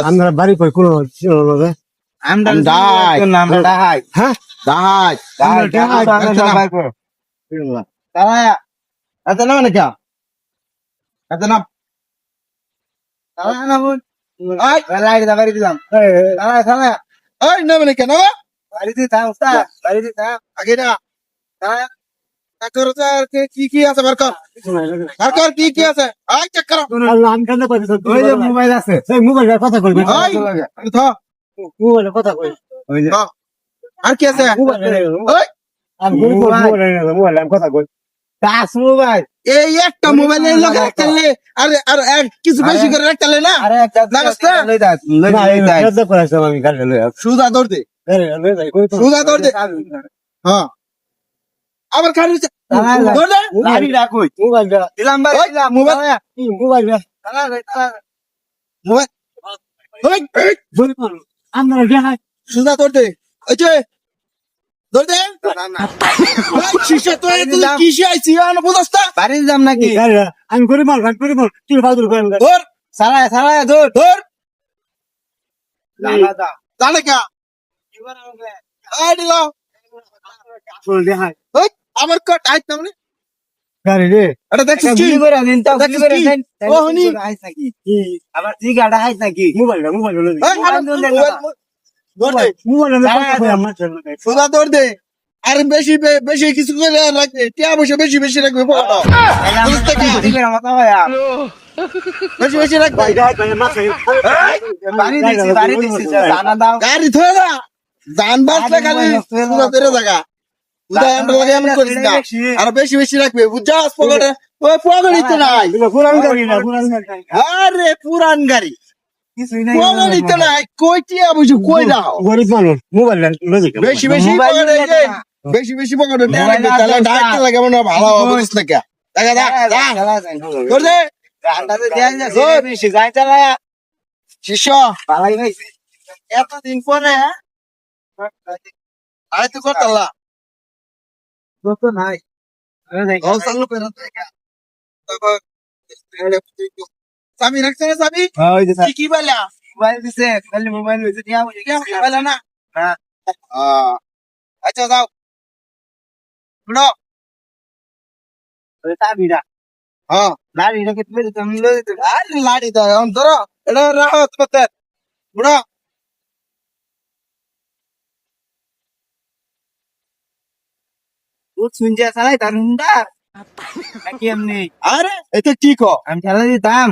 আমরা বাড়ি কই কোন ছিল না আমরা ডাই নাম ডাই হ্যাঁ ডাই ডাই সবাই কো তারা এত না মানে কি এত না তারা না বল আই লাইট দা বাড়ি দিলাম তারা তারা এই না মানে কেন বাড়ি দি থাম উস্তাদ বাড়ি দি থাম আগে না তারা কি আছে বারকর কি আছে আই চেক করো আমি কেন করি ওই যে মোবাইল আছে এই মোবাইল কথা কইবে ওই থ মোবাইল কথা কই ওই যে আর কি আছে মোবাইল ওই আমি মোবাইল কথা কই দাস মোবাইল এই একটা মোবাইল এর লগে রাখলে আর কিছু বেশি করে রাখলে না আরে একটা লাগস্তা লই দাস লই দাস এটা কইছ আমি গালে লই সুজা দৌড় দে লই দাই কই তো সুজা দৌড় দে হ্যাঁ আবার খালি দৌড় দে লাড়ি রাখই মোবাইল দিলাম ভাই দিলাম মোবাইল মোবাইল তারা মোবাইল ওই বল কোন আমরা যাই সুজা দৌড় দে ওই যে দৌড় দে ওই শিশা তো তুই কিসে আইছি না বুঝছস বাড়ি যাম নাকি আমি করে মাল তুই বাদুর করেন ধর সারা সারা ধর ধর দাদা দা জানে কা এই দিল চল দে হাই ওই আমার কট আইত না মানে গাড়ি রে এটা দেখছিস কি কি করে দিন তো কি দেখছিস করে কি? দেন ও হনি। আইছ নাকি আবার তুই গাড়া আইছ নাকি মোবাইল মোবাইল এই দৌড় দে দৌড় দে মোবাইল কথা কই আমার সুজা দৌড় দে আর বেশি কিছু করে রাখবে টিয়া বসে বেশি রাখবে পড়া বুঝতে কি বেশি রাখবে বাড়ি দিছি জানা দাও গাড়ি থয়ে যা জান বাসলে খালি সুজা তেরে জায়গা উদয় আমরা লাগে এমন করিস না আর বেশি রাখবে বুঝছস পকেটে ওই পকেটই তো নাই পুরান গাড়ি না পুরান গাড়ি আরে পুরান গাড়ি কিছুই নাই পকেটই তো নাই কই টিয়া বসে কই দাও গরিব মানুষ মোবাইল লজিক বেশি পকেটে বেশি পকেটে তাহলে ডাকতে লাগে মনে হয় ভালো বুঝছ না কে টাকা দা তোর দে আন্দাজে দেন যাচ্ছে বেশি যাই চালা শিষ্য ভালাই হইছে এতদিন পরে আয় তো করতাল্লা তো নাই ও চালু করে তারপর চাবি রাখছে না চাবি ওই যে কি বলা মোবাইল দিছে খালি মোবাইল হইছে দিয়া হইছে কি বলা না হ্যাঁ আচ্ছা যাও শুনো ওই তাবিরা হ্যাঁ লাড়ি রেখে তুমি তুমি লই দিতে আরে লাড়ি তো এখন ধরো এটা রাখো তোমার বুড়া ও শুনছে চালাই তার হুন্ডা নাকি এমনি আরে এটা ঠিক আমি চালাই দিতাম